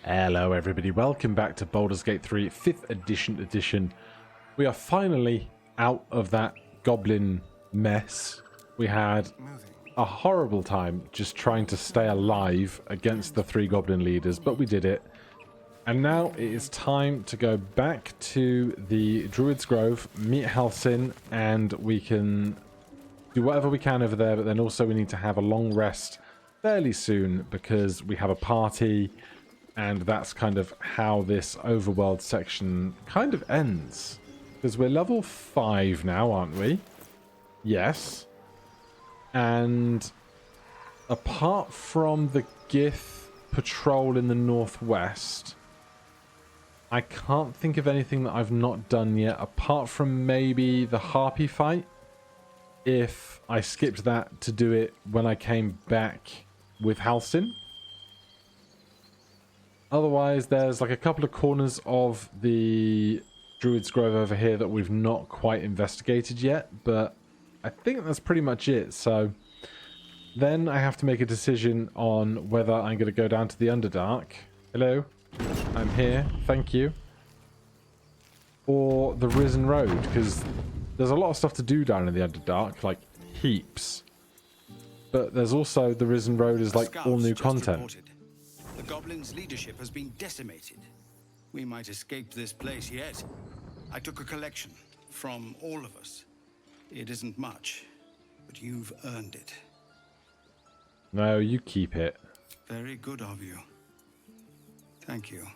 Hello everybody, welcome back to Baldur's Gate 3 5th edition. We are finally out of that goblin mess. We had a horrible time just trying to stay alive against the 3 goblin leaders, but we did it. And now it is time to go back to the Druid's Grove, meet Halsin, and we can do whatever we can over there, but then also we need to have a long rest fairly soon because we have a party. And that's kind of how this overworld section kind of ends. Because we're level 5 now, aren't we? Yes. And apart from the Gith patrol in the northwest, I can't think of anything that I've not done yet, apart from maybe the Harpy fight. If I skipped that to do it when I came back with Halsin. Otherwise, there's like a couple of corners of the Druid's Grove over here that we've not quite investigated yet, but I think that's pretty much it. So then I have to make a decision on whether I'm going to go down to the Underdark. Hello, I'm here, thank you. Or the Risen Road, because there's a lot of stuff to do down in the Underdark, like heaps. But there's also the Risen Road is like all new content. Reported. The Goblins' leadership has been decimated. We might escape this place yet. I took a collection from all of us. It isn't much, but you've earned it. No, you keep it. Very good of you. Thank you.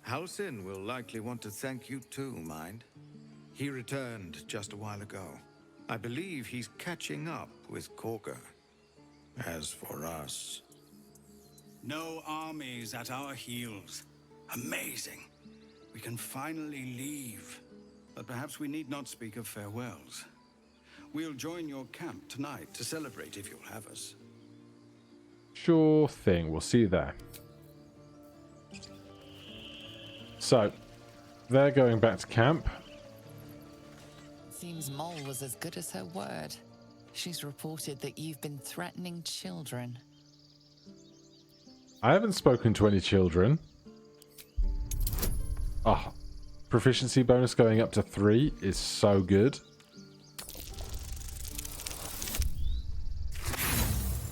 Halsin will likely want to thank you too, mind. He returned just a while ago. I believe he's catching up with Korga. As for us... No armies at our heels. Amazing. We can finally leave. But perhaps we need not speak of farewells. We'll join your camp tonight to celebrate if you'll have us. Sure thing, we'll see you there. So, they're going back to camp. Seems Mole was as good as her word. She's reported that you've been threatening children. I haven't spoken to any children. Oh, proficiency bonus going up to 3 is so good.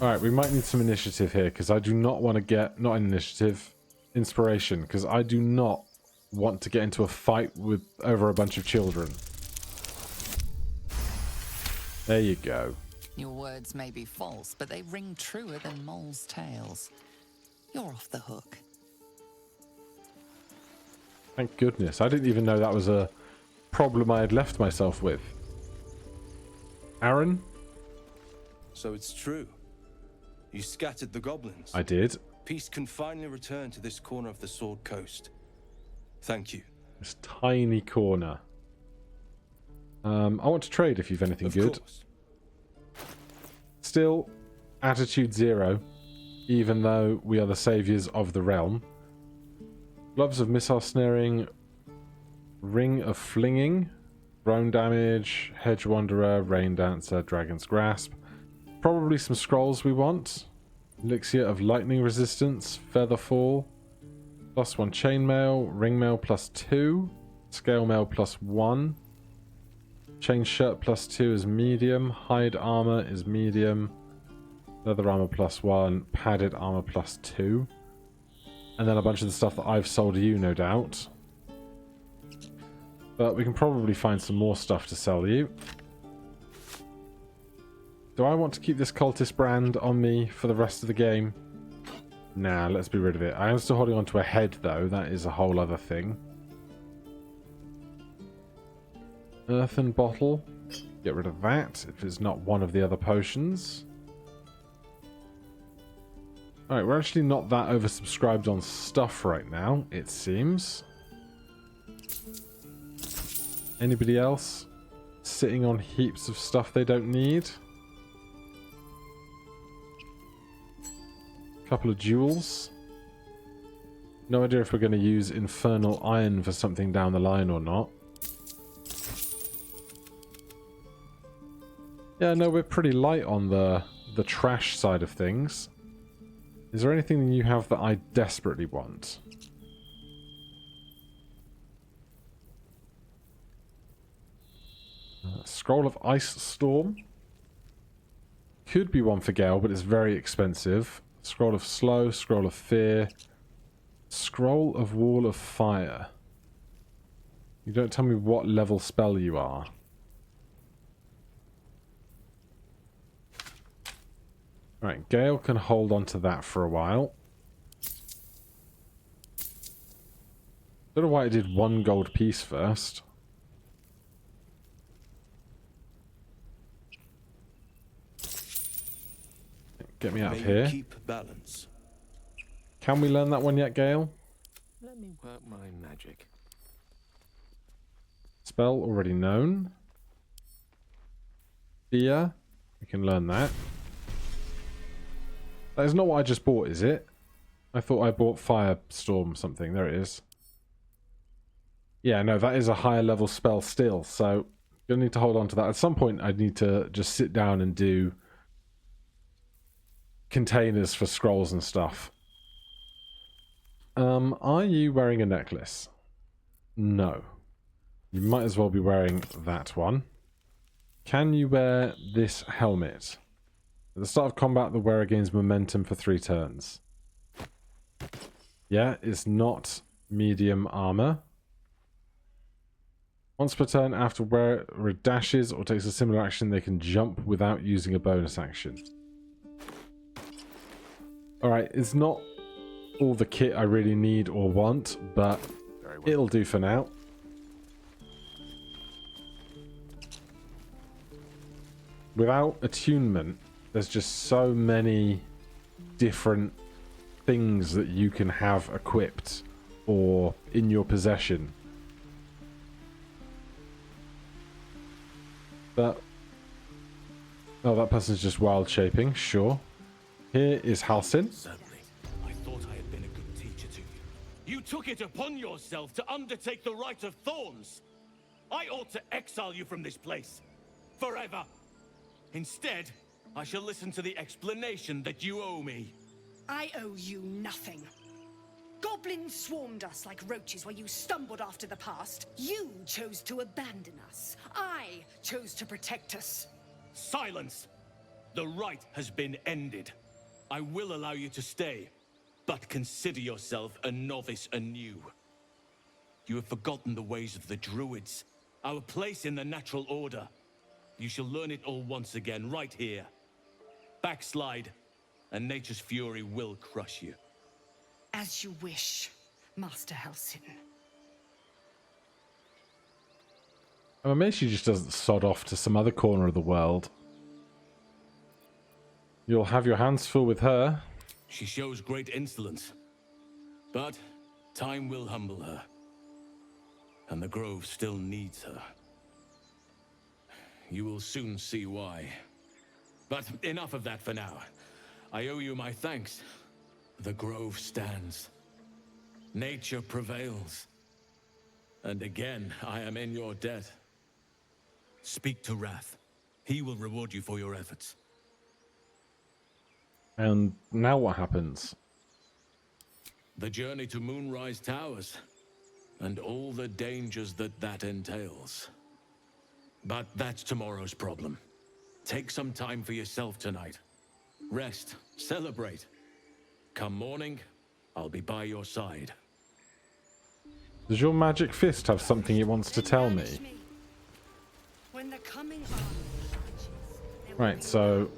Alright, we might need some initiative here, because I do not want to get... Not initiative, inspiration, because I do not want to get into a fight with over a bunch of children. There you go. Your words may be false, but they ring truer than Mole's tales. You're off the hook. Thank goodness. I didn't even know that was a problem I had left myself with. Aaron? So it's true. You scattered the goblins. I did. Peace can finally return to this corner of the Sword Coast. Thank you. This tiny corner. I want to trade if you've anything good. Course. Still, attitude 0. Even though we are the saviors of the realm. Gloves of missile snaring, ring of flinging, drone damage, hedge wanderer, rain dancer, dragon's grasp. Probably some scrolls we want. Elixir of lightning resistance, feather fall, +1 chainmail, ring mail +2, scale mail +1, chain shirt +2 is medium, hide armor is medium. Leather armor +1, padded armor +2. And then a bunch of the stuff that I've sold you, no doubt. But we can probably find some more stuff to sell you. Do I want to keep this cultist brand on me for the rest of the game? Nah, let's be rid of it. I am still holding on to a head, though. That is a whole other thing. Earthen bottle. Get rid of that if it's not one of the other potions. Alright, we're actually not that oversubscribed on stuff right now, it seems. Anybody else sitting on heaps of stuff they don't need? Couple of jewels. No idea if we're going to use infernal iron for something down the line or not. Yeah, no, we're pretty light on the trash side of things. Is there anything you have that I desperately want? Scroll of Ice Storm. Could be one for Gale, but it's very expensive. Scroll of Slow, Scroll of Fear. Scroll of Wall of Fire. You don't tell me what level spell you are. Right, Gale can hold on to that for a while. Don't know why I did 1 gold piece first. Get me out of here. Keep balance. Can we learn that one yet, Gale? Let me work my magic. Spell already known. Fear. We can learn that. That is not what I just bought, is it? I thought I bought Firestorm something. There it is. Yeah, no, that is a higher level spell still, so you'll need to hold on to that. At some point, I need to just sit down and do containers for scrolls and stuff. Are you wearing a necklace? No. You might as well be wearing that one. Can you wear this helmet? At the start of combat, the wearer gains momentum for 3 turns. Yeah, it's not medium armor. Once per turn, after wearer dashes or takes a similar action, they can jump without using a bonus action. Alright, it's not all the kit I really need or want, but it'll do for now. Without attunement, there's just so many different things that you can have equipped or in your possession. But oh, that person's just wild shaping, sure. Here is Halsin. Certainly. I thought I had been a good teacher to you. You took it upon yourself to undertake the Rite of Thorns. I ought to exile you from this place. Forever. Instead, I shall listen to the explanation that you owe me. I owe you nothing. Goblins swarmed us like roaches while you stumbled after the past. You chose to abandon us. I chose to protect us. Silence! The rite has been ended. I will allow you to stay, but consider yourself a novice anew. You have forgotten the ways of the druids, our place in the natural order. You shall learn it all once again, right here. Backslide, and nature's fury will crush you. As you wish, Master Halsin. I'm amazed she just doesn't sod off to some other corner of the world. You'll have your hands full with her. She shows great insolence, but time will humble her. And the Grove still needs her. You will soon see why. But enough of that for now. I owe you my thanks. The Grove stands. Nature prevails. And again, I am in your debt. Speak to Wrath. He will reward you for your efforts. And now what happens? The journey to Moonrise Towers, and all the dangers that entails. But that's tomorrow's problem. Take some time for yourself tonight. Rest, celebrate. Come morning, I'll be by your side. Does your magic fist have something it wants to tell me? When the coming army Right, so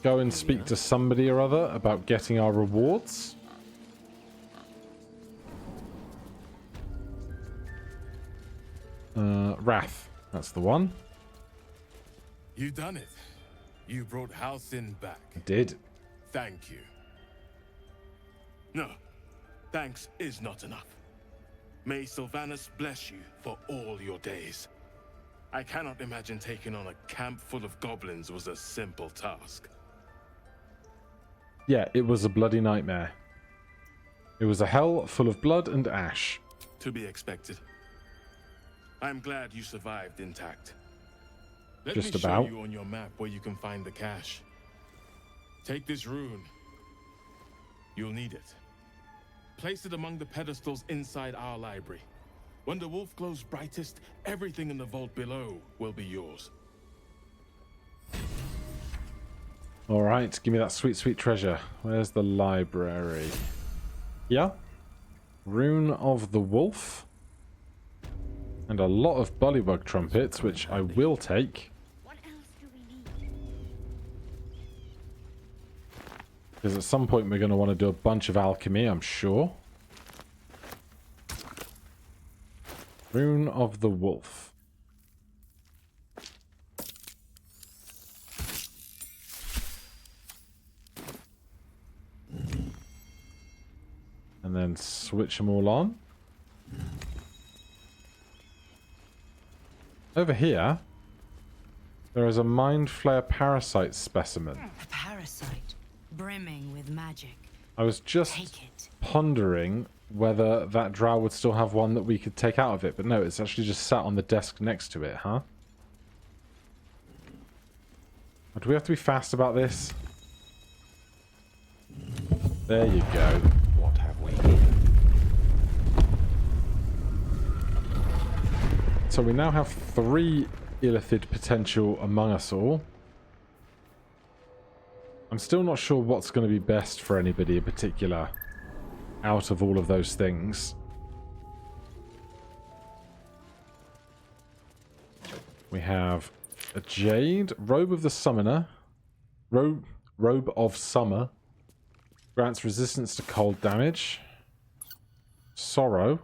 go and speak to somebody or other about getting our rewards. Wrath, that's the one. You done it. You brought Halsin back. I did. Thank you. No, thanks is not enough. May Sylvanas bless you for all your days. I cannot imagine taking on a camp full of goblins was a simple task. Yeah, it was a bloody nightmare. It was a hell full of blood and ash. To be expected. I'm glad you survived intact. Let Just me about. show you on your map where you can find the cache. Take this rune. You'll need it. Place it among the pedestals inside our library. When the wolf glows brightest, everything in the vault below will be yours. All right, give me that sweet, sweet treasure. Where's the library? Yeah. Rune of the Wolf. And a lot of bullywug trumpets, which I will take. What else do we need? Because at some point we're going to want to do a bunch of alchemy, I'm sure. Rune of the Wolf. And then switch them all on. Over here, there is a Mind Flayer parasite specimen. A parasite, brimming with magic. I was just Take it. pondering whether that drow would still have one that we could take out of it, but no, it's actually just sat on the desk next to it, huh? Do we have to be fast about this? There you go. What have we? So we now have 3 Illithid potential among us all. I'm still not sure what's going to be best for anybody in particular out of all of those things. We have a Jade, Robe of the Summoner, Robe of Summer, grants resistance to cold damage, Sorrow.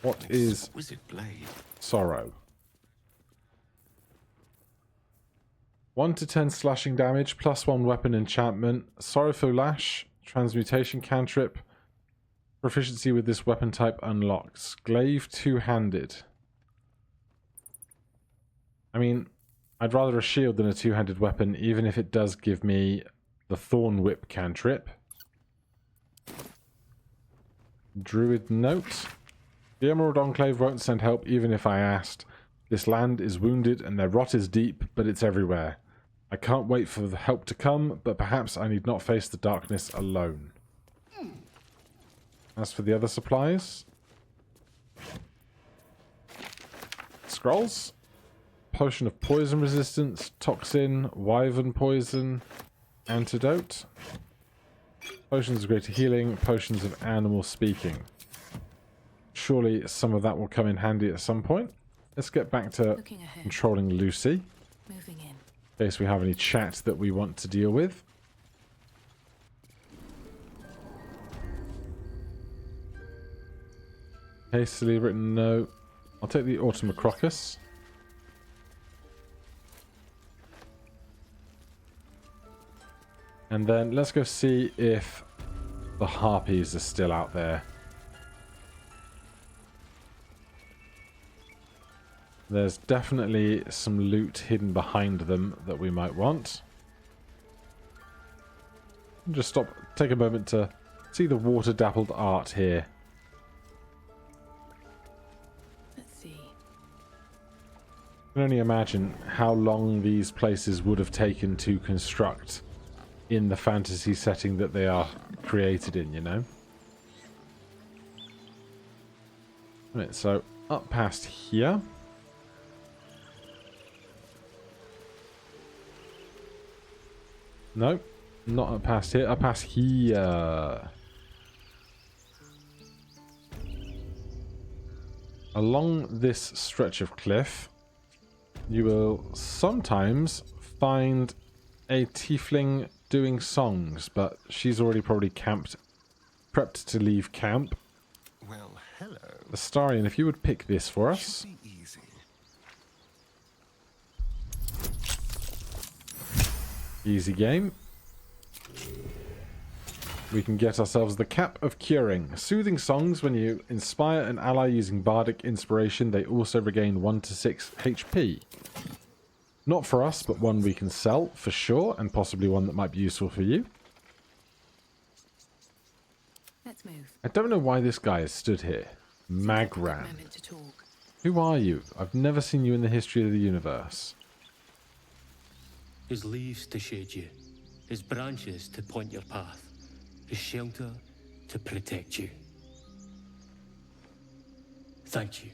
What is Wizard blade? Sorrow? 1 to 10 slashing damage, +1 weapon enchantment, Sorrowful Lash, transmutation cantrip, proficiency with this weapon type unlocks, glaive two-handed. I mean, I'd rather a shield than a two-handed weapon, even if it does give me the Thorn Whip cantrip. Druid note. The Emerald Enclave won't send help even if I asked. This land is wounded and their rot is deep, but it's everywhere. I can't wait for the help to come, but perhaps I need not face the darkness alone. As for the other supplies... Scrolls. Potion of poison resistance, toxin, wyvern poison, antidote. Potions of greater healing, potions of animal speaking. Surely some of that will come in handy at some point. Let's get back to controlling Lucy. Moving in. In case we have any chat that we want to deal with. Hastily written note. I'll take the Automacrocus. And then let's go see if the harpies are still out there. There's definitely some loot hidden behind them that we might want. Just stop, take a moment to see the water-dappled art here. Let's see. I can only imagine how long these places would have taken to construct in the fantasy setting that they are created in, you know? Right, so up past here. No, not up past here, up past here. Along this stretch of cliff, you will sometimes find a tiefling doing songs, but she's already probably prepped to leave camp. Well, hello. Astarion, if you would pick this for us. Should be easy. Easy game. We can get ourselves the Cap of Curing. Soothing songs. When you inspire an ally using bardic inspiration, they also regain 1 to 6 HP. Not for us, but one we can sell for sure, and possibly one that might be useful for you. Let's move. I don't know why this guy has stood here. Magran. Moment to talk. Who are you? I've never seen you in the history of the universe. His leaves to shade you, his branches to point your path, his shelter to protect you. Thank you.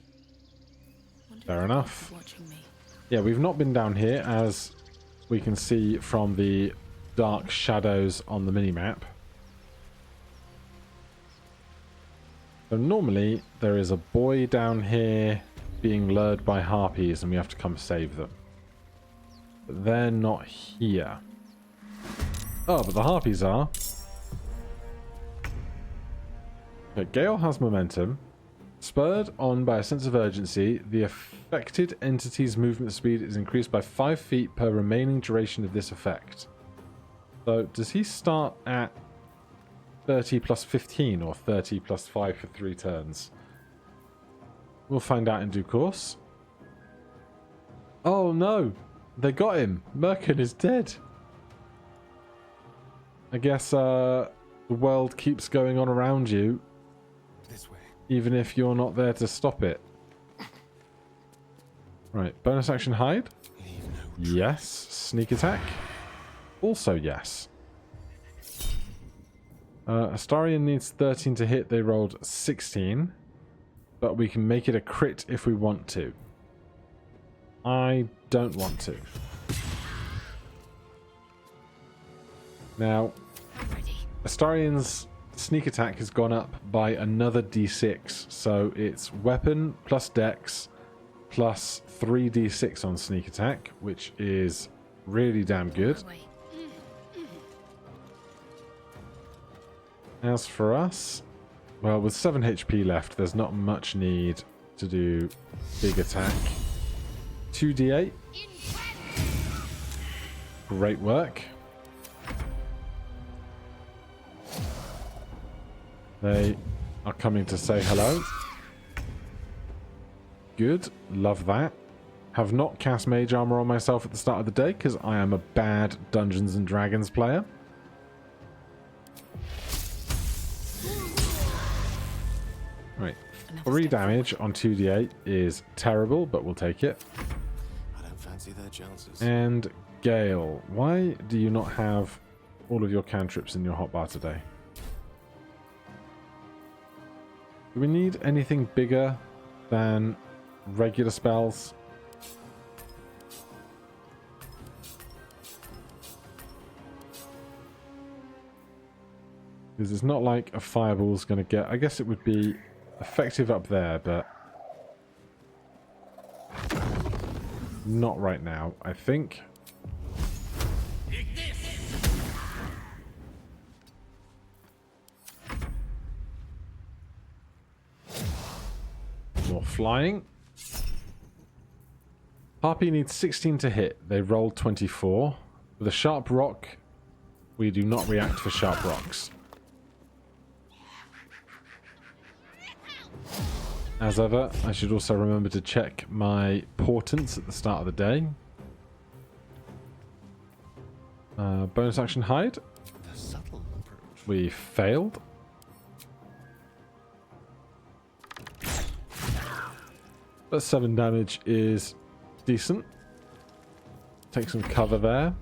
Wonder Fair if the enough. gods are watching me. Yeah, we've not been down here, as we can see from the dark shadows on the minimap. So normally there is a boy down here being lured by harpies and we have to come save them. But they're not here. Oh, but the harpies are. Okay, Gale has momentum. Spurred on by a sense of urgency, the affected entity's movement speed is increased by 5 feet per remaining duration of this effect. So does he start at 30 plus 15 or 30 plus 5 for 3 turns? We'll find out in due course. Oh no! They got him! Merkin is dead! I guess the world keeps going on around you, This way. even if you're not there to stop it. Right, bonus action hide? Leave no Yes. Sneak attack? Also yes. Astarion needs 13 to hit. They rolled 16. But we can make it a crit if we want to. I don't want to. Now, Astarion's sneak attack has gone up by another d6. So it's weapon plus dex plus 3d6 on sneak attack, which is really damn good. As for us, well, with 7 HP left, there's not much need to do big attack. 2d8. Great work. They are coming to say hello. Good. Love that. Have not cast Mage Armor on myself at the start of the day because I am a bad Dungeons and Dragons player. Right. 3 damage on 2d8 is terrible, but we'll take it. I don't fancy their chances. And Gale, why do you not have all of your cantrips in your hotbar today? Do we need anything bigger than regular spells? Because it's not like a fireball's going to get... I guess it would be effective up there, but... not right now, I think. More flying. Harpy needs 16 to hit. They rolled 24. With a sharp rock, we do not react for sharp rocks. As ever, I should also remember to check my portents at the start of the day. Bonus action hide. The subtle approach. We failed. But 7 damage is decent. Take some cover there.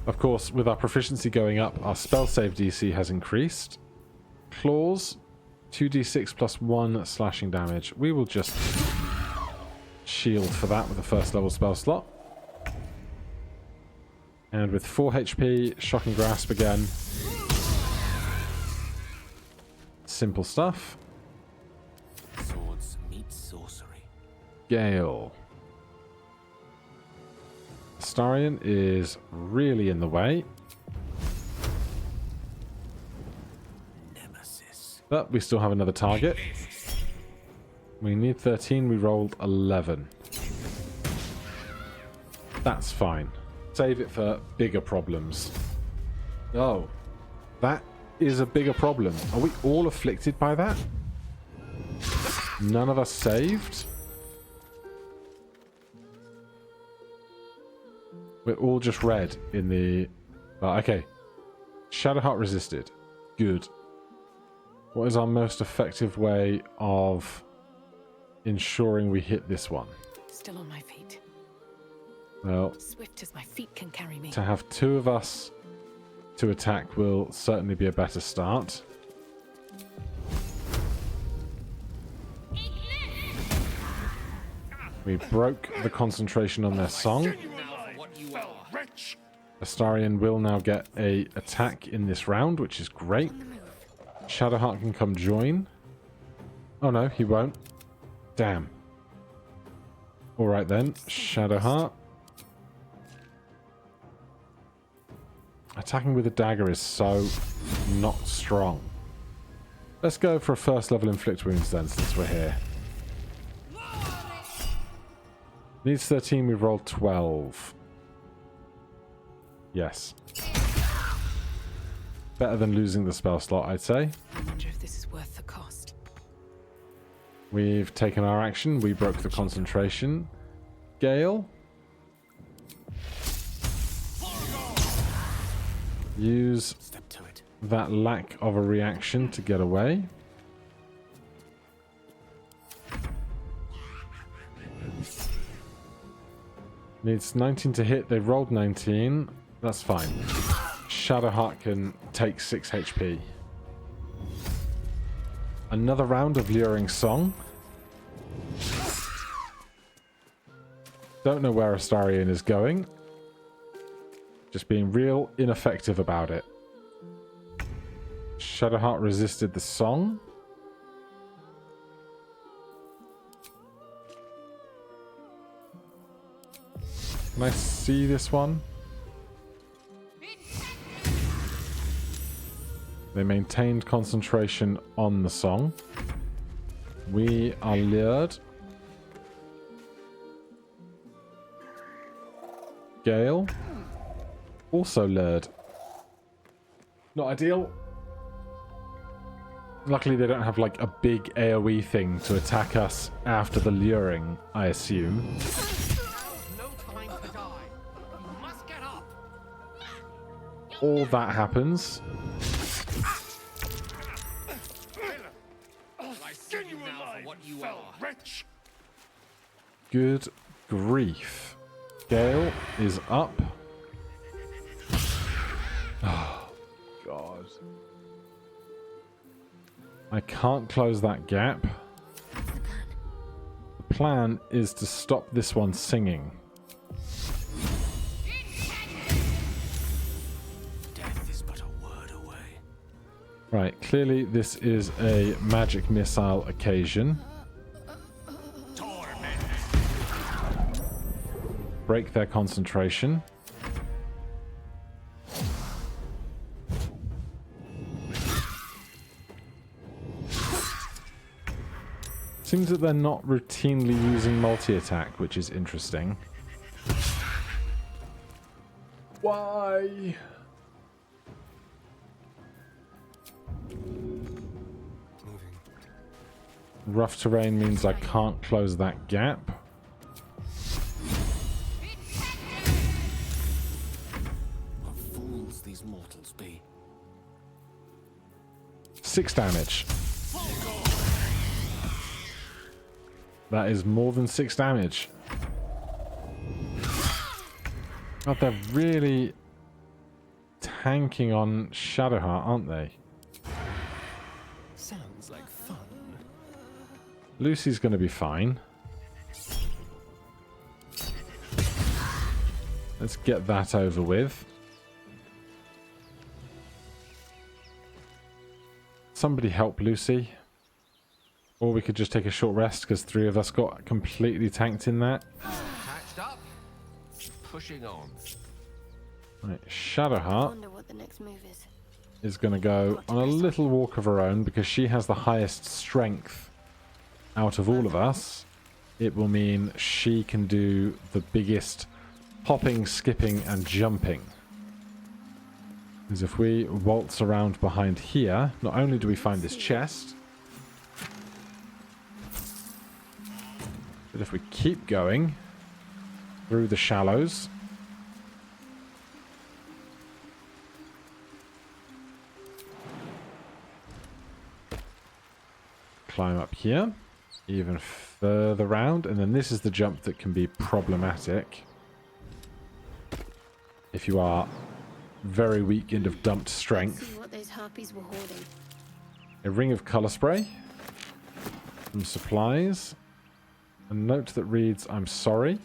Of course, with our proficiency going up, our spell save DC has increased. Claws, 2d6 plus 1 slashing damage. We will just shield for that with a first level spell slot. And with 4 HP, Shocking Grasp again. Simple stuff. Swords meet sorcery. Gale. Astarion is really in the way. Nemesis. But we still have another target. We need 13, we rolled 11. That's fine. Save it for bigger problems. Oh, that is a bigger problem. Are we all afflicted by that? None of us saved? We're all just red in the... Oh, okay. Shadowheart resisted. Good. What is our most effective way of ensuring we hit this one? Still on my feet. Well, Swift as my feet can carry me. to have 2 of us to attack will certainly be a better start. We broke the concentration on their song. Astarion will now get a attack in this round, which is great. Shadowheart can come join. Oh no, he won't. Damn. Alright then, Shadowheart. Attacking with a dagger is so not strong. Let's go for a first level inflict wounds then, since we're here. Needs 13, we've rolled 12. Yes. Better than losing the spell slot, I'd say. I wonder if this is worth the cost. We've taken our action. We broke the concentration. Gale. Use that lack of a reaction to get away. Needs 19 to hit. They've rolled 19. That's fine. Shadowheart can take 6 HP. Another round of luring song. Don't know where Astarion is going. Just being real ineffective about it. Shadowheart resisted the song. Can I see this one? They maintained concentration on the song. We are lured. Gale. Also lured. Not ideal. Luckily they don't have like a big AoE thing to attack us after the luring, I assume. All that happens. Good grief. Gale is up. Oh, God. I can't close that gap. The plan is to stop this one singing. Death is but a word away. Right, clearly this is a magic missile occasion. Break their concentration. Seems that they're not routinely using multi-attack, which is interesting. Why? Rough terrain means I can't close that gap. What fools these mortals be. 6 damage. That is more than 6 damage. God, they're really tanking on Shadowheart, aren't they? Sounds like fun. Lucy's going to be fine. Let's get that over with. Somebody help Lucy. Or we could just take a short rest because 3 of us got completely tanked in that. Patched up. Pushing on. Right, Shadowheart Wonder what the next move is going to go on a little walk of her own because she has the highest strength out of all of us. It will mean she can do the biggest hopping, skipping and jumping. Because if we waltz around behind here, not only do we find this chest, but if we keep going through the shallows, climb up here, even further round, and then this is the jump that can be problematic if you are very weak and have dumped See strength. what those harpies were hoarding. A ring of colour spray. Some supplies. A note that reads, I'm sorry.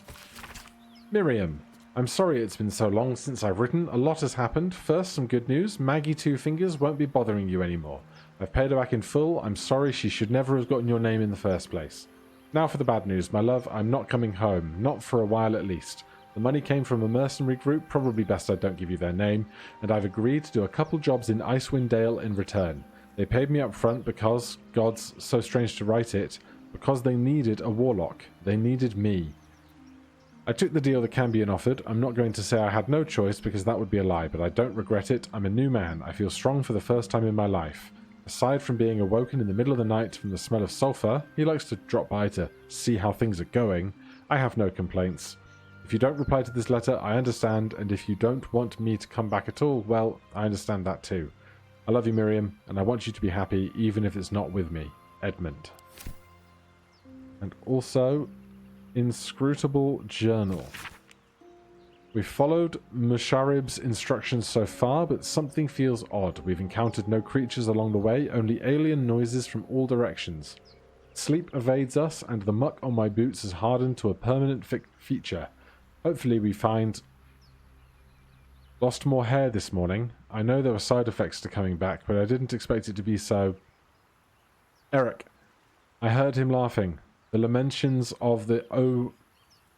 Miriam, I'm sorry it's been so long since I've written. A lot has happened. First, some good news. Maggie Two Fingers won't be bothering you anymore. I've paid her back in full. I'm sorry, she should never have gotten your name in the first place. Now for the bad news, my love. I'm not coming home. Not for a while at least. The money came from a mercenary group. Probably best I don't give you their name. And I've agreed to do a couple jobs in Icewind Dale in return. They paid me up front because, God's so strange to write it, because they needed a warlock. They needed me. I took the deal that Cambion offered. I'm not going to say I had no choice because that would be a lie, but I don't regret it. I'm a new man. I feel strong for the first time in my life. Aside from being awoken in the middle of the night from the smell of sulfur, he likes to drop by to see how things are going. I have no complaints. If you don't reply to this letter, I understand, and if you don't want me to come back at all, well, I understand that too. I love you, Miriam, and I want you to be happy, even if it's not with me. Edmund. And also, Inscrutable Journal. We've followed Musharib's instructions so far, but something feels odd. We've encountered no creatures along the way, only alien noises from all directions. Sleep evades us, and the muck on my boots has hardened to a permanent feature. Hopefully we find... Lost more hair this morning. I know there were side effects to coming back, but I didn't expect it to be so... Eric. I heard him laughing. The lamentations of the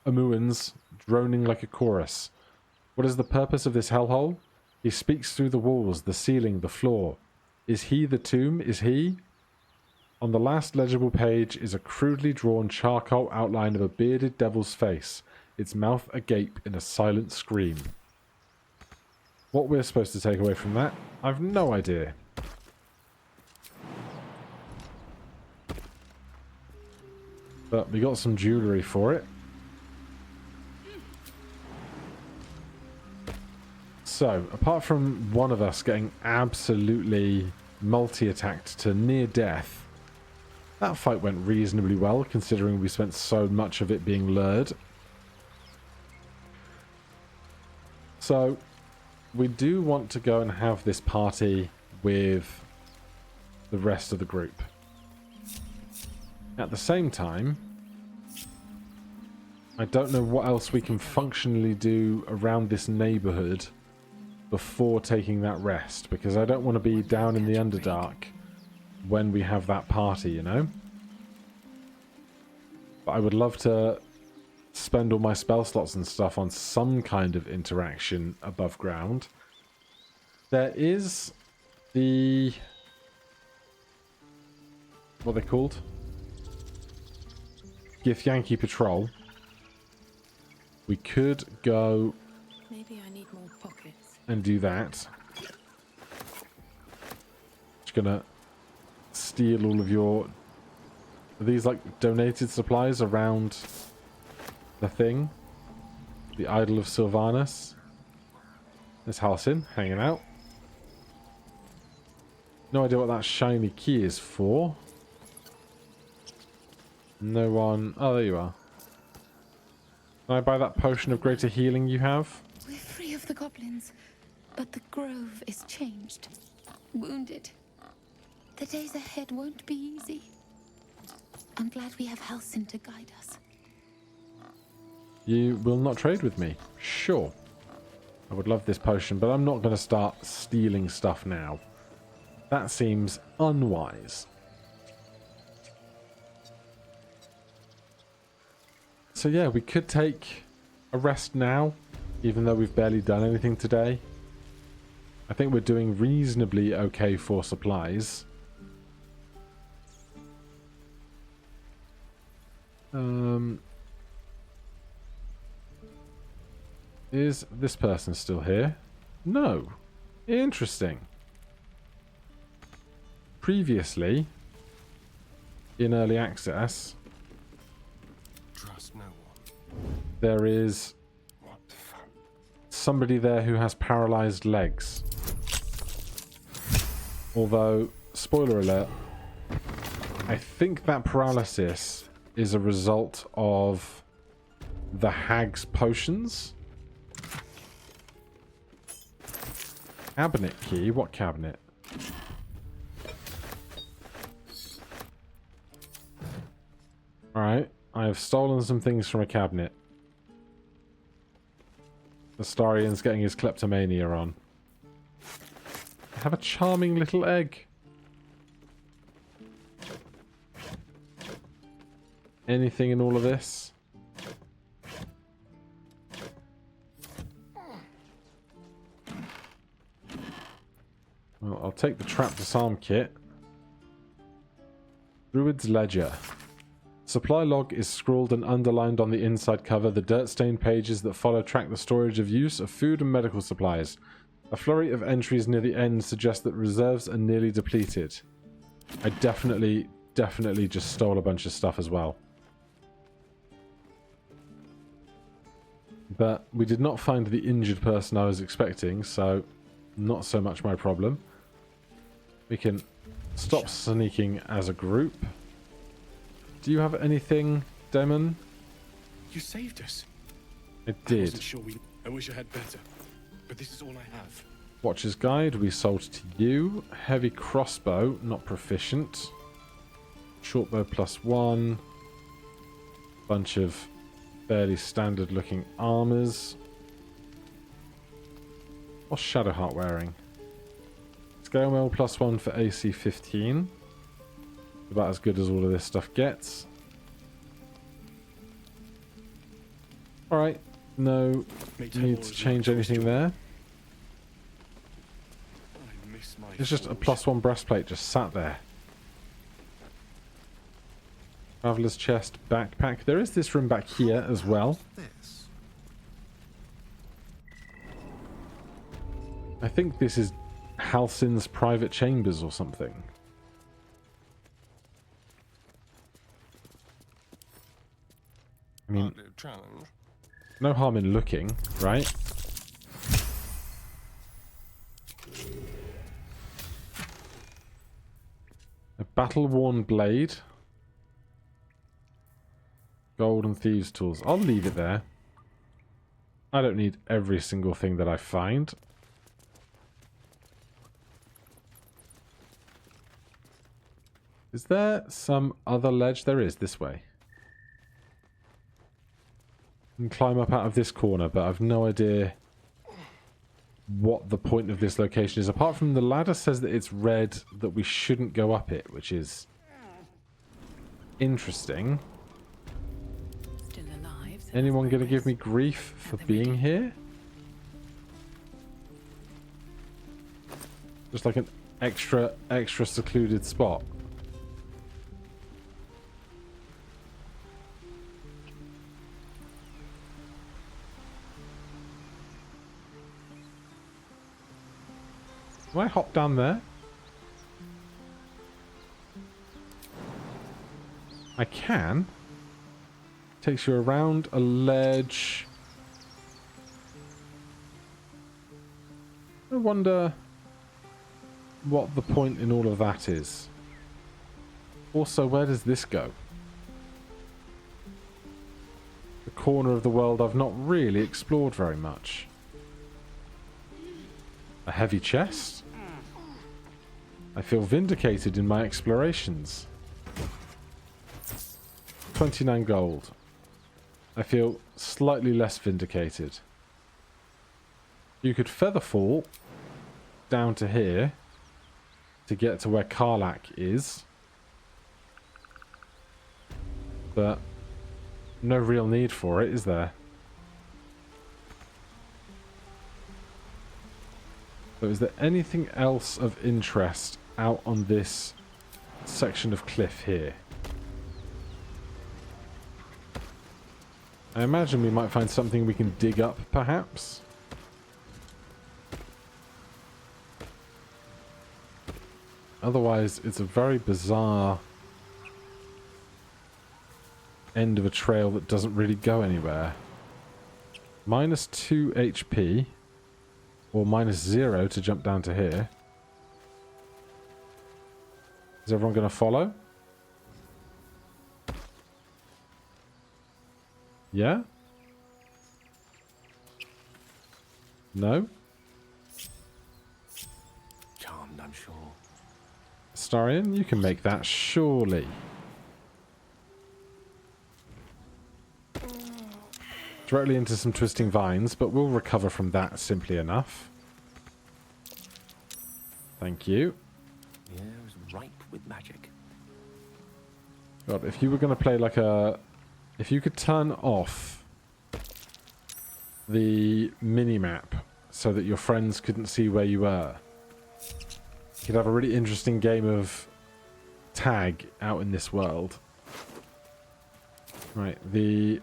Omuans droning like a chorus. What is the purpose of this hellhole? He speaks through the walls, the ceiling, the floor. Is he the tomb? Is he? On the last legible page is a crudely drawn charcoal outline of a bearded devil's face, its mouth agape in a silent scream. What we're supposed to take away from that, I've no idea. But we got some jewellery for it. So, apart from one of us getting absolutely multi-attacked to near death, that fight went reasonably well, considering we spent so much of it being lured. So, we do want to go and have this party with the rest of the group. At the same time, I don't know what else we can functionally do around this neighbourhood before taking that rest, because I don't want to be down in the Underdark when we have that party, you know? But I would love to spend all my spell slots and stuff on some kind of interaction above ground. There is the... what are they called? Githyanki Patrol. We could go... Maybe I need more pockets. And do that. Just gonna steal all of your... Are these like donated supplies around the thing? The Idol of Sylvanas. There's Halcyon hanging out. No idea what that shiny key is for. No one... Oh, there you are. Can I buy that potion of greater healing you have? We're free of the goblins, but the grove is changed. Wounded. The days ahead won't be easy. I'm glad we have Halcyon to guide us. You will not trade with me? Sure. I would love this potion, but I'm not going to start stealing stuff now. That seems unwise. So yeah, we could take a rest now, even though we've barely done anything today. I think we're doing reasonably okay for supplies. Is this person still here? No. Interesting. Previously, in early access, Trust no one. there is somebody there who has paralyzed legs. Although, spoiler alert, I think that paralysis is a result of the hag's potions. Cabinet key? What cabinet? Alright, I have stolen some things from a cabinet. Astarian's getting his kleptomania on. I have a charming little egg. Anything in all of this? Well, I'll take the trap disarm kit. Druid's Ledger. Supply log is scrawled and underlined on the inside cover. The dirt-stained pages that follow track the storage of use of food and medical supplies. A flurry of entries near the end suggest that reserves are nearly depleted. I definitely just stole a bunch of stuff as well. But we did not find the injured person I was expecting, so not so much my problem. We can stop sneaking as a group. Do you have anything, Demon? You saved us. I I did. wasn't sure I wish I had better, but this is all I have. Watcher's Guide, we sold to you. Heavy crossbow, not proficient. Shortbow +1. Bunch of fairly standard looking armors. What's Shadowheart wearing? Scale mail +1 for AC 15. About as good as all of this stuff gets. Alright, no need to change anything there. It's just a +1 breastplate just sat there. Traveler's chest, backpack. There is this room back here as well. I think this is Halsin's private chambers or something. I mean, no harm in looking, right? A battle-worn blade. Gold and thieves' tools. I'll leave it there. I don't need every single thing that I find. Is there some other ledge? There is, this way. I can climb up out of this corner, but I've no idea what the point of this location is. Apart from the ladder says that it's red, that we shouldn't go up it, which is interesting. Still alive. So Anyone going to give me grief for being here? Just like an extra secluded spot. Can I hop down there? I can. Takes you around a ledge. I wonder what the point in all of that is. Also, where does this go? The corner of the world I've not really explored very much. A heavy chest? I feel vindicated in my explorations. 29 gold. I feel slightly less vindicated. You could feather fall down to here to get to where Karlak is. But no real need for it, is there? So is there anything else of interest out on this section of cliff here? I imagine we might find something we can dig up, perhaps. Otherwise, it's a very bizarre end of a trail that doesn't really go anywhere. -2 HP. Or -0 to jump down to here. Is everyone going to follow? Yeah? I'm sure. Astarion, you can make that, surely. Directly into some twisting vines, but we'll recover from that simply enough. Thank you. The air is ripe with magic. God, if you were going to play like a... If you could turn off the mini-map so that your friends couldn't see where you were, you could have a really interesting game of tag out in this world. Right, the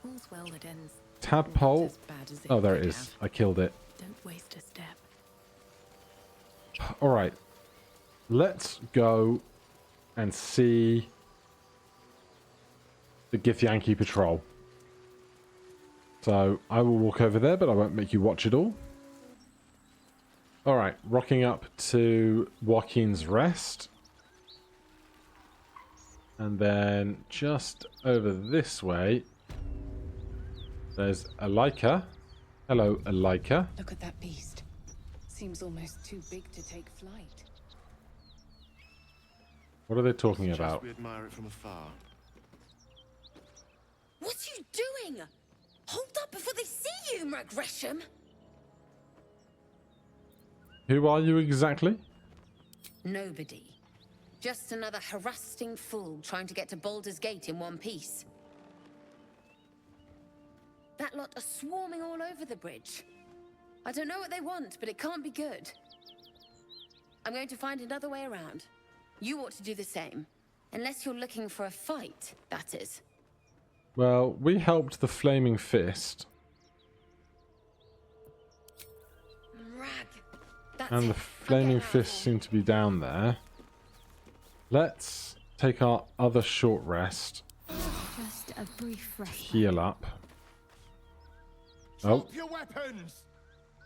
All's well that ends. tadpole... As bad as it Oh, there it could is. have. I killed it. Don't waste a step. Alright. Let's go and see the Githyanki patrol. So I will walk over there, but I won't make you watch it all. Alright, rocking up to Joaquin's Rest. And then just over this way, there's Alika. Hello, Alika. Look at that beast. Seems almost too big to take flight. What are they talking about? We admire it from afar. What are you doing? Hold up before they see you, Gresham. Who are you exactly? Nobody. Just another harassing fool trying to get to Baldur's Gate in one piece. That lot are swarming all over the bridge. I don't know what they want, but it can't be good. I'm going to find another way around. You ought to do the same. Unless you're looking for a fight, that is. Well, we helped the Flaming Fist. Rag. That's And the it. Flaming Fist seem to be down there. Let's take our other short rest. Just a brief rest. Heal up. Oh, Your weapons!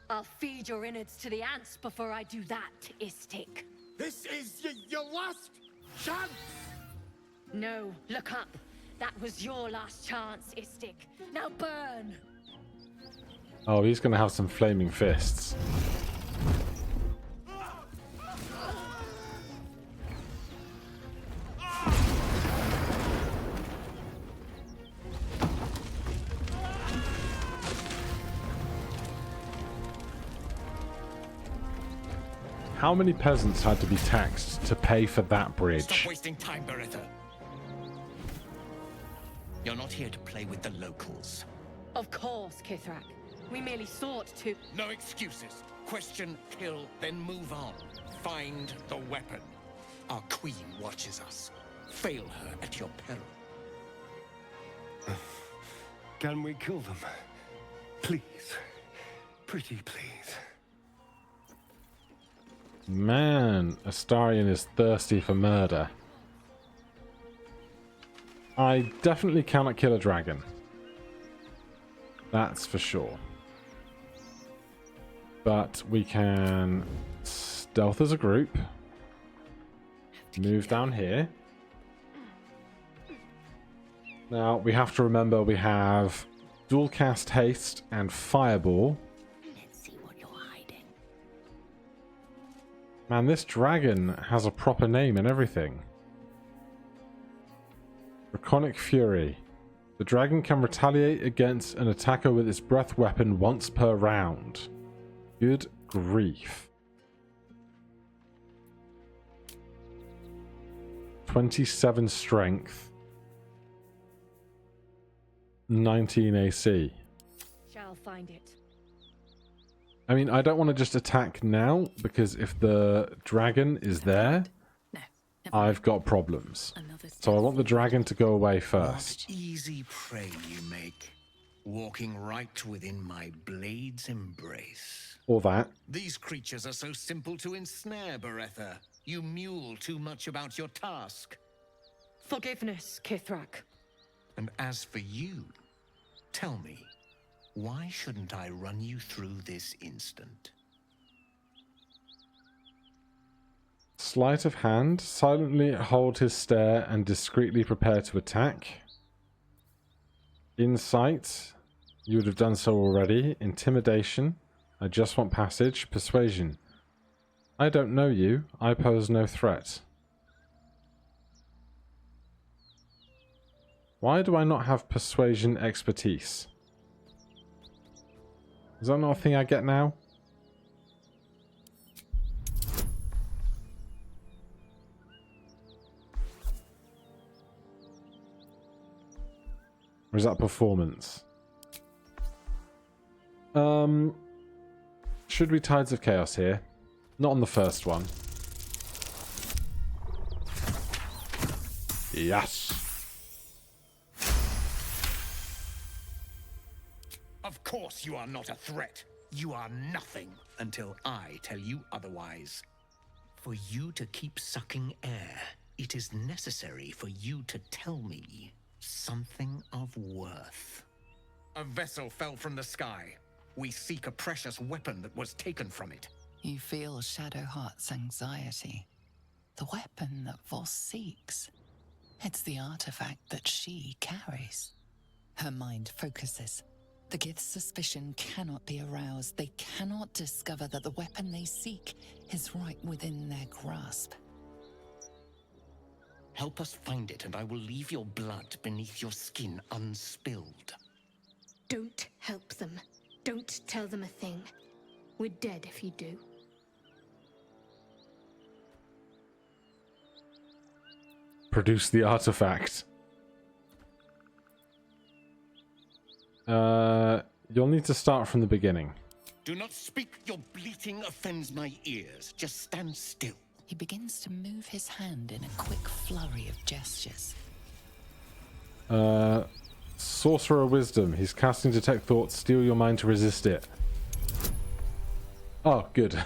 I'll feed your innards to the ants before I do that, Istik. This is your last chance! No, look up. That was your last chance, Istik. Now burn! oh, he's going to have some Flaming Fists. How many peasants had to be taxed to pay for that bridge? Stop wasting time, Beretta. You're not here to play with the locals. Of course, Kithrak. We merely sought to... No excuses. Question, kill, then move on. Find the weapon. Our queen watches us. Fail her at your peril. Can we kill them? Please. Pretty please. Man, Astarion is thirsty for murder. I definitely cannot kill a dragon. That's for sure. But we can stealth as a group. Move down here. Now, we have to remember we have dual cast haste and fireball. Let's see what you're hiding. Man, this dragon has a proper name and everything. Draconic Fury. The dragon can retaliate against an attacker with its breath weapon once per round. Good grief. 27 strength. 19 AC. Shall find it. I mean, I don't want to just attack now, because if the dragon is there, No, I've got problems. another So I want the dragon to go away first. What easy prey you make, walking right within my blade's embrace. Or that. These creatures are so simple to ensnare, Beretta. You mule too much about your task. Forgiveness, Kithrak. And as for you, tell me, why shouldn't I run you through this instant? Sleight of hand. Silently hold his stare and discreetly prepare to attack. Insight. You would have done so already. Intimidation. I just want passage. Persuasion. I don't know you. I pose no threat. Why do I not have persuasion expertise? Is that not a thing I get now? Or is that performance? Should we Tides of Chaos here? Not on the first one. Yes. Of course you are not a threat. You are nothing until I tell you otherwise. For you to keep sucking air, it is necessary for you to tell me something of worth. A vessel fell from the sky. We seek a precious weapon that was taken from it. You feel Shadowheart's anxiety. The weapon that Voss seeks. It's the artifact that she carries. Her mind focuses. The Gith's suspicion cannot be aroused. They cannot discover that the weapon they seek is right within their grasp. Help us find it, and I will leave your blood beneath your skin unspilled. Don't help them. Don't tell them a thing. We're dead if you do. Produce the artifact. You'll need to start from the beginning. Do not speak. Your bleating offends my ears. Just stand still. He begins to move his hand in a quick flurry of gestures. Sorcerer Wisdom. He's casting Detect Thoughts. Steal your mind to resist it. Oh, good.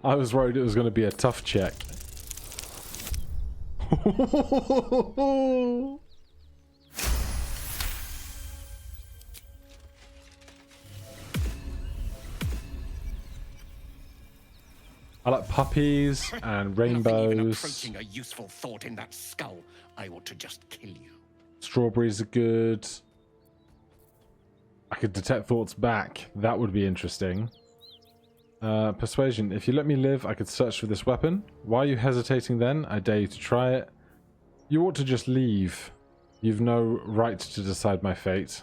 I was worried it was going to be a tough check. I like puppies and rainbows. Nothing even approaching a useful thought in that skull. I ought to just kill you. Strawberries are good. I could detect thoughts back. That would be interesting. Persuasion. If you let me live, I could search for this weapon. Why are you hesitating then? I dare you to try it. You ought to just leave. You've no right to decide my fate.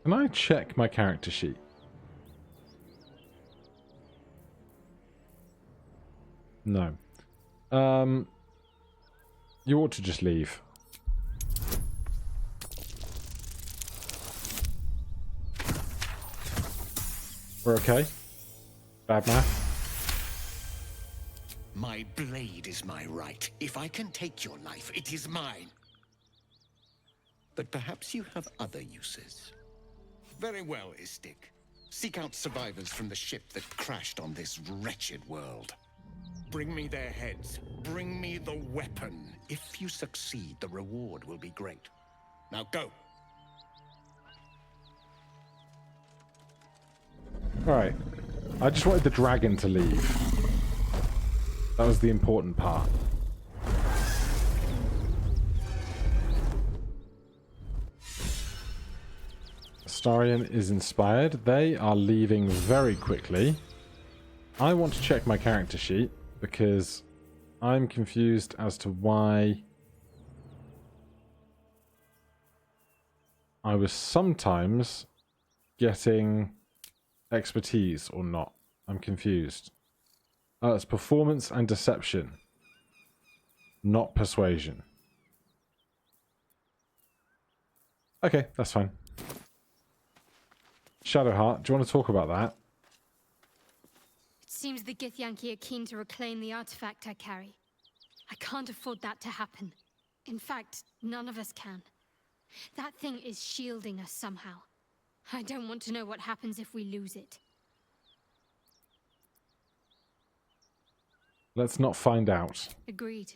Can I check my character sheet? No. You ought to just leave. We're okay. Bad math. My blade is my right. If I can take your life, it is mine. But perhaps you have other uses. Very well, Istik. Seek out survivors from the ship that crashed on this wretched world. Bring me their heads. Bring me the weapon. If you succeed, the reward will be great. Now go. Alright. I just wanted the dragon to leave. That was the important part. Astarion is inspired. They are leaving very quickly. I want to check my character sheet because I'm confused as to why I was sometimes getting expertise or not. I'm confused. It's performance and deception, not persuasion. Okay, that's fine. Shadowheart, do you want to talk about that? It seems the Githyanki are keen to reclaim the artifact I carry. I can't afford that to happen. In fact, none of us can. That thing is shielding us somehow. I don't want to know what happens if we lose it. Let's not find out. Agreed.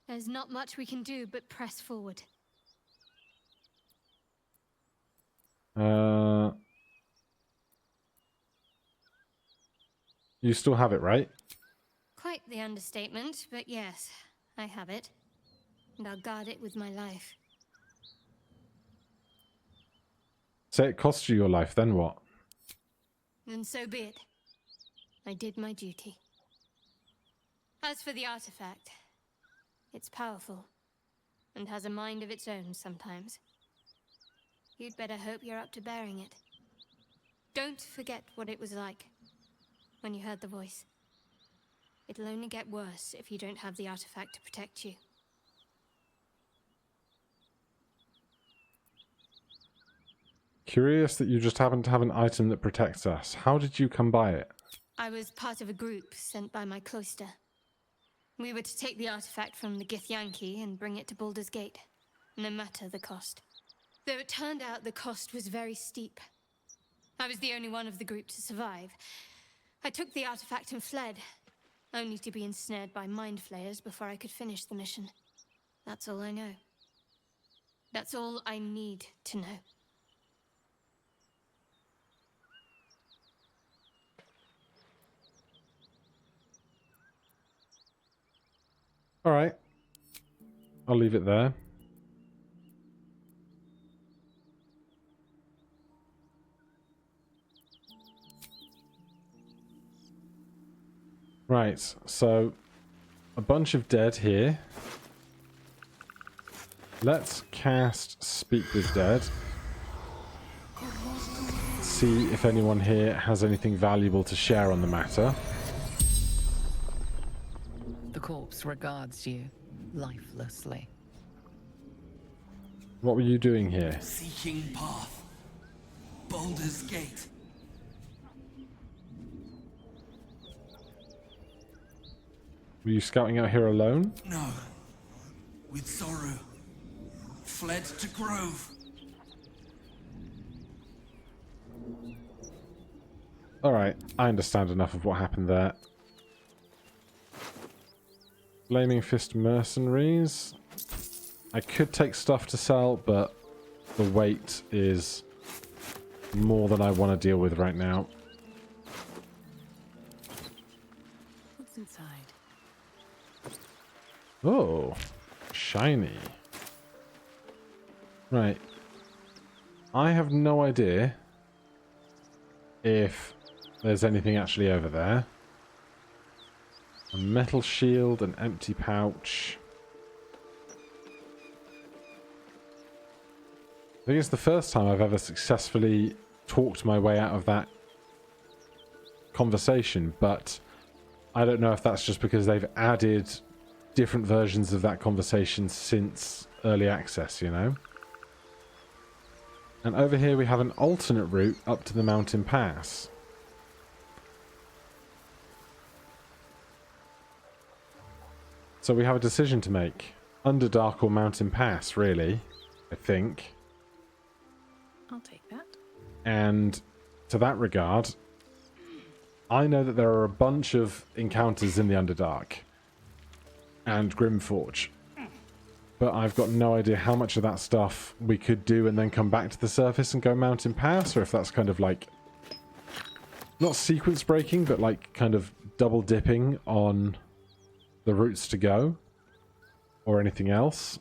There's not much we can do but press forward. You still have it, right? Quite the understatement, but yes, I have it. And I'll guard it with my life. Say it costs you your life, then what? Then so be it. I did my duty. As for the artifact, it's powerful, and has a mind of its own sometimes. You'd better hope you're up to bearing it. Don't forget what it was like when you heard the voice. It'll only get worse if you don't have the artifact to protect you. Curious that you just happen to have an item that protects us. How did you come by it? I was part of a group sent by my cloister. We were to take the artifact from the Githyanki and bring it to Baldur's Gate, no matter the cost. Though it turned out the cost was very steep. I was the only one of the group to survive. I took the artifact and fled, only to be ensnared by mind flayers before I could finish the mission. That's all I know. That's all I need to know. All right. I'll leave it there. Right, so a bunch of dead here. Let's cast Speak with Dead. See if anyone here has anything valuable to share on the matter. The corpse regards you lifelessly. What were you doing here? Seeking path. Baldur's Gate. Were you scouting out here alone? No. With Sorrow. Fled to Grove. Alright, I understand enough of what happened there. Flaming Fist Mercenaries. I could take stuff to sell, but the weight is more than I want to deal with right now. What's inside? Oh, shiny. Right. I have no idea if there's anything actually over there. A metal shield, an empty pouch. I think it's the first time I've ever successfully talked my way out of that conversation, but I don't know if that's just because they've added different versions of that conversation since early access, you know? And over here we have an alternate route up to the mountain pass. So we have a decision to make. Underdark or mountain pass, really, I think. I'll take that. And to that regard, I know that there are a bunch of encounters in the Underdark and Grimforge, but I've got no idea how much of that stuff we could do and then come back to the surface and go mountain pass, or if that's kind of like not sequence breaking, but like kind of double dipping on the routes to go or anything else.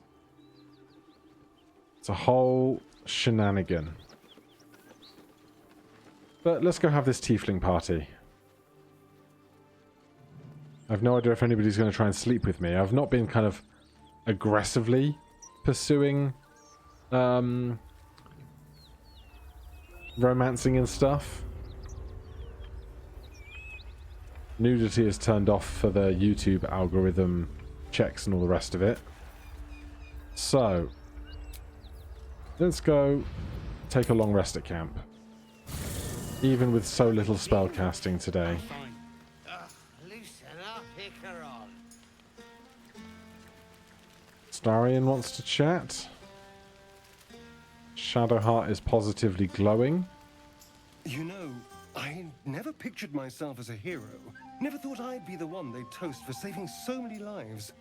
It's a whole shenanigan. But let's go have this tiefling party. I've no idea if anybody's going to try and sleep with me. I've not been kind of aggressively pursuing romancing and stuff. Nudity is turned off for the YouTube algorithm checks and all the rest of it. So, let's go take a long rest at camp. Even with so little spell casting today. Loosen up, Icaron. Starion wants to chat. Shadowheart is positively glowing. You know, I never pictured myself as a hero. Never thought I'd be the one they'd toast for saving so many lives.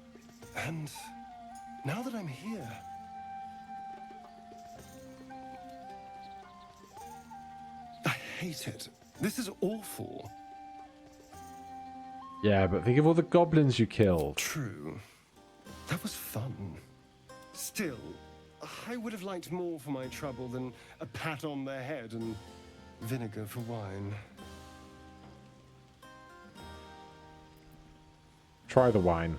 And now that I'm here... I hate it. This is awful. Yeah, but think of all the goblins you killed. True. That was fun. Still, I would have liked more for my trouble than a pat on the head and vinegar for wine. try the wine.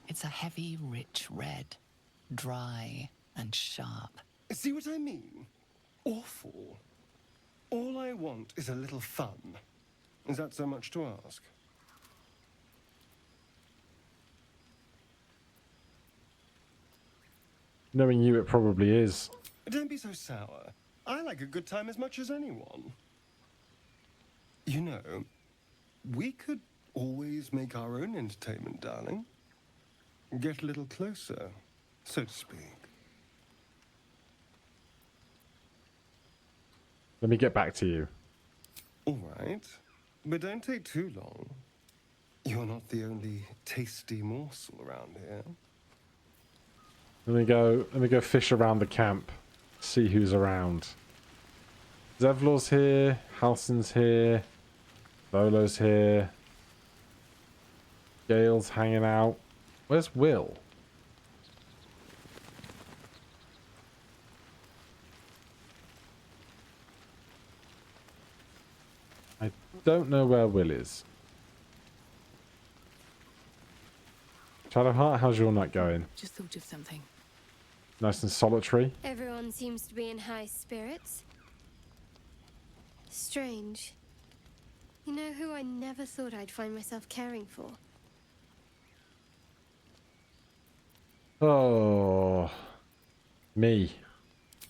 It's a heavy, rich red, dry and sharp. See what I mean? Awful. All I want is a little fun. Is that so much to ask? Knowing you, it probably is. Don't be so sour. I like a good time as much as anyone. You know, we could always make our own entertainment, darling. Get a little closer, so to speak. Let me get back to you. All right, but don't take too long. You're not the only tasty morsel around here. Let me go fish around the camp. See who's around. Zevlor's here, Halsin's here, Volo's here. Gale's hanging out. Where's Will? I don't know where Will is. Shadowheart, how's your night going? Just thought of something. Nice and solitary. Everyone seems to be in high spirits. Strange. You know who I never thought I'd find myself caring for? Oh, me.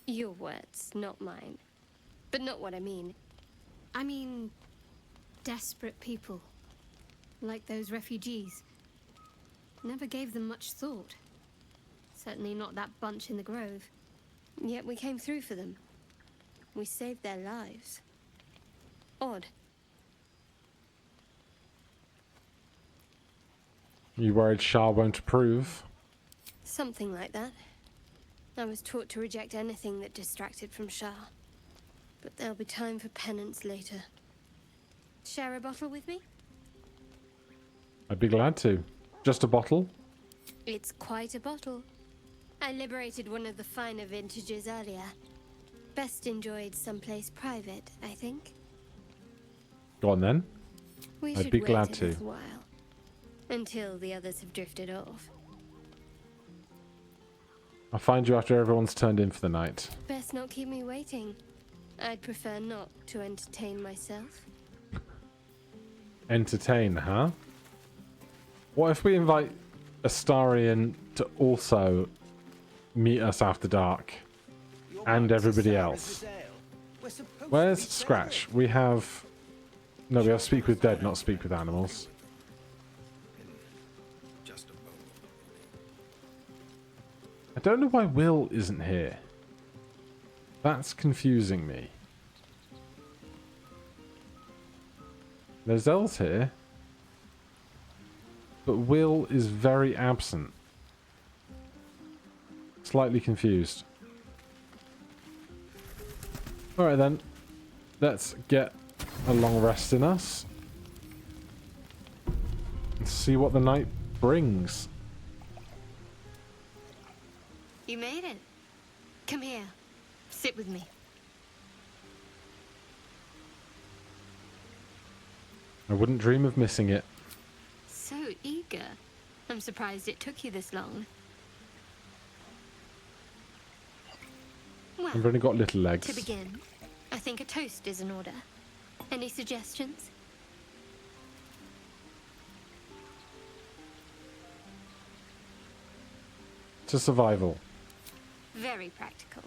Your words, not mine. But not what I mean. I mean, desperate people. Like those refugees. Never gave them much thought. Certainly not that bunch in the grove. Yet we came through for them. We saved their lives. Odd. You worried Shah won't approve? Something like that. I was taught to reject anything that distracted from Shah. But there'll be time for penance later. Share a bottle with me? I'd be glad to. Just a bottle? It's quite a bottle. I liberated one of the finer vintages earlier. Best enjoyed someplace private, I think. Go on then. We I'd should be wait glad a to. little while. Until the others have drifted off. I'll find you after everyone's turned in for the night. Best not keep me waiting. I'd prefer not to entertain myself. Entertain, huh? What if we invite Astarion to also meet us after dark? And everybody else. Where's Scratch? We have... No, we have Speak with Dead, not Speak with Animals. I don't know why Will isn't here. That's confusing me. There's Els here. But Will is very absent. Slightly confused. Alright then. Let's get a long rest in us. And see what the night brings. You made it. Come here. Sit with me. I wouldn't dream of missing it. So eager. I'm surprised it took you this long. Well, I've only got little legs. to begin, I think a toast is in order. Any suggestions? To survival. Very practical.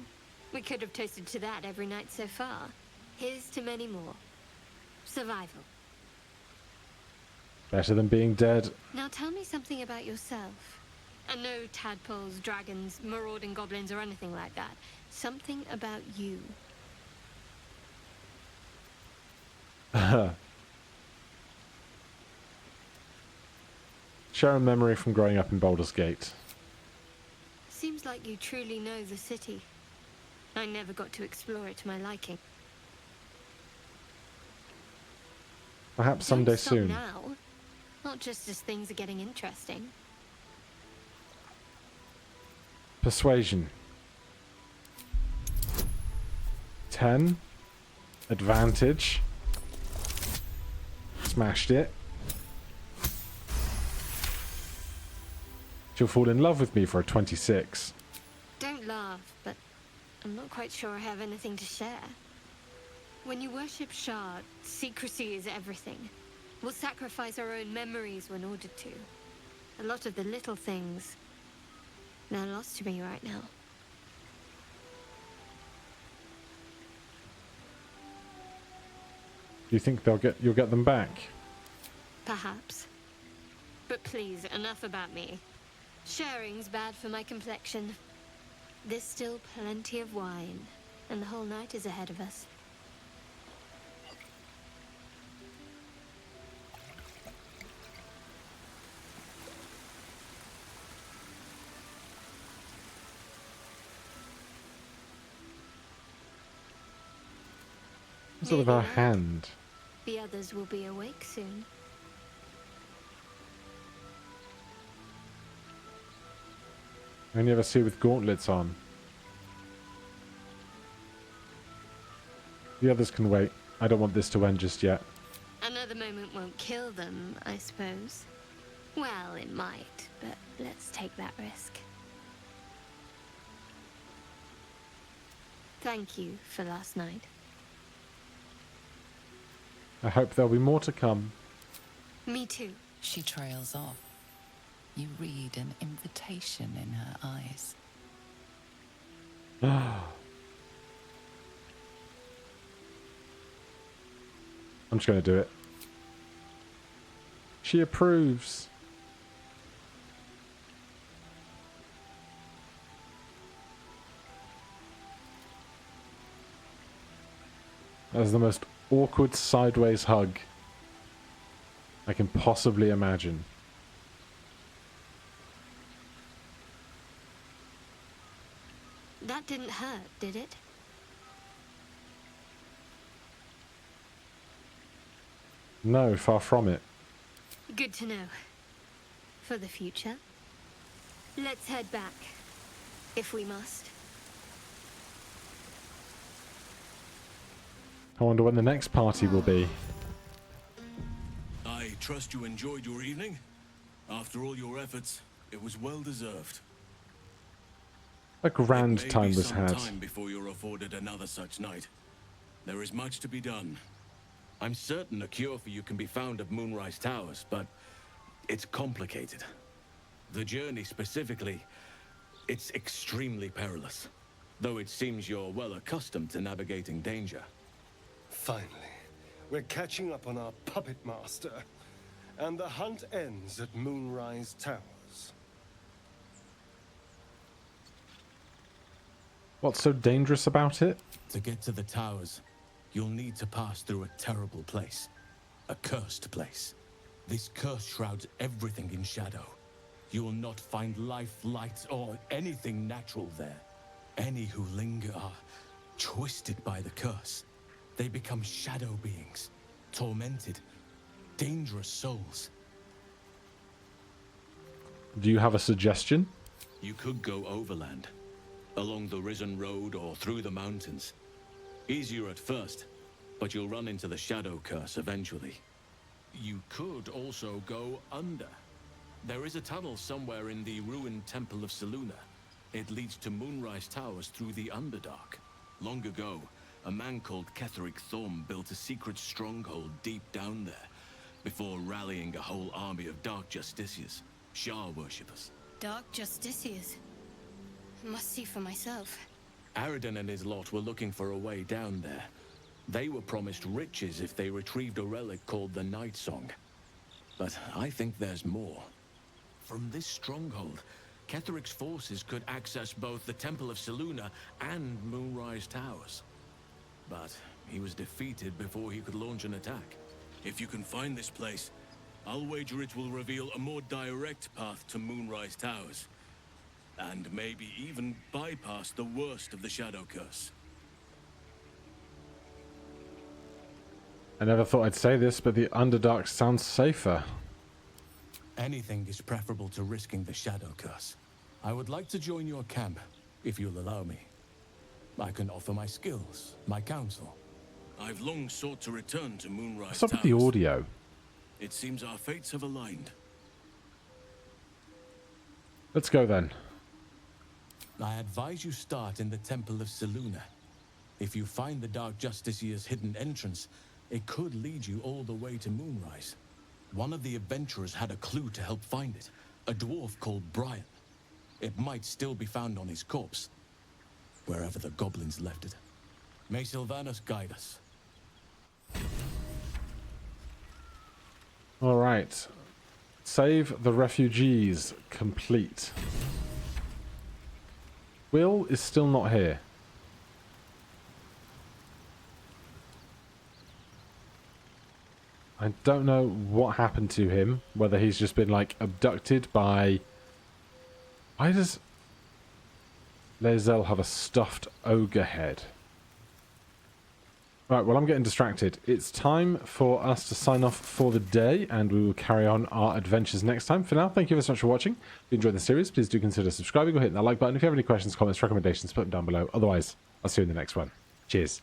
We could have toasted to that every night so far. Here's to many more. Survival. Better than being dead. Now tell me something about yourself. And no tadpoles, dragons, marauding goblins, or anything like that. Something about you. Share a memory from growing up in Baldur's Gate. Seems like you truly know the city. I never got to explore it to my liking. Perhaps someday Don't stop soon. now. Not just as things are getting interesting. Persuasion. 10. Advantage. Smashed it. She'll fall in love with me for a 26. Don't laugh, but I'm not quite sure I have anything to share. When you worship Shard, secrecy is everything. We'll sacrifice our own memories when ordered to. A lot of the little things, they're lost to me right now. Do you think you'll get them back? Perhaps. But please, enough about me. Sharing's bad for my complexion. There's still plenty of wine, and the whole night is ahead of us. Sort of her hand. The others will be awake soon. I only ever see with gauntlets on. The others can wait. I don't want this to end just yet. Another moment won't kill them, I suppose. Well, it might, but let's take that risk. Thank you for last night. I hope there'll be more to come. Me too. She trails off. You read an invitation in her eyes. I'm just going to do it. She approves. That was the most awkward sideways hug I can possibly imagine. That didn't hurt, did it? No, far from it. Good to know. For the future. Let's head back, if we must. I wonder when the next party will be. I trust you enjoyed your evening. After all your efforts, it was well deserved. A grand time was Some had. time before you're afforded another such night. There is much to be done. I'm certain a cure for you can be found at Moonrise Towers, but it's complicated. The journey specifically, it's extremely perilous. Though it seems you're well accustomed to navigating danger. Finally, we're catching up on our puppet master, and the hunt ends at Moonrise Towers. What's so dangerous about it? To get to the towers, you'll need to pass through a terrible place. A cursed place. This curse shrouds everything in shadow. You will not find life, light, or anything natural there. Any who linger are twisted by the curse. They become shadow beings, tormented, dangerous souls. Do you have a suggestion? You could go overland, along the Risen Road or through the mountains. Easier at first, but you'll run into the shadow curse eventually. You could also go under. There is a tunnel somewhere in the ruined Temple of Selûne. It leads to Moonrise Towers through the Underdark. Long ago, a man called Ketheric Thorm built a secret stronghold deep down there, before rallying a whole army of Dark Justiciars, Shah worshippers. Dark Justiciars. Must see for myself. Aridin and his lot were looking for a way down there. They were promised riches if they retrieved a relic called the Night Song. But I think there's more. From this stronghold, Ketheric's forces could access both the Temple of Selûne and Moonrise Towers. But he was defeated before he could launch an attack. If you can find this place, I'll wager it will reveal a more direct path to Moonrise Towers. And maybe even bypass the worst of the Shadow Curse. I never thought I'd say this, but the Underdark sounds safer. Anything is preferable to risking the Shadow Curse. I would like to join your camp, if you'll allow me. I can offer my skills, my counsel. I've long sought to return to Moonrise What's up with the audio? It seems our fates have aligned. Let's go then. I advise you start in the Temple of Selûne. If you find the Dark Justiciar's hidden entrance, it could lead you all the way to Moonrise. One of the adventurers had a clue to help find it. A dwarf called Brian. It might still be found on his corpse, wherever the goblins left it. May Sylvanus guide us. All right. Save the refugees. Complete. Will is still not here. I don't know what happened to him. Whether he's just been, like, abducted by... Why does Lae'zel have a stuffed ogre head? Right, well, I'm getting distracted. It's time for us to sign off for the day, and we will carry on our adventures next time. For now, thank you so much for watching. If you enjoyed the series, please do consider subscribing or hitting that like button. If you have any questions, comments, recommendations, put them down below. Otherwise, I'll see you in the next one. Cheers.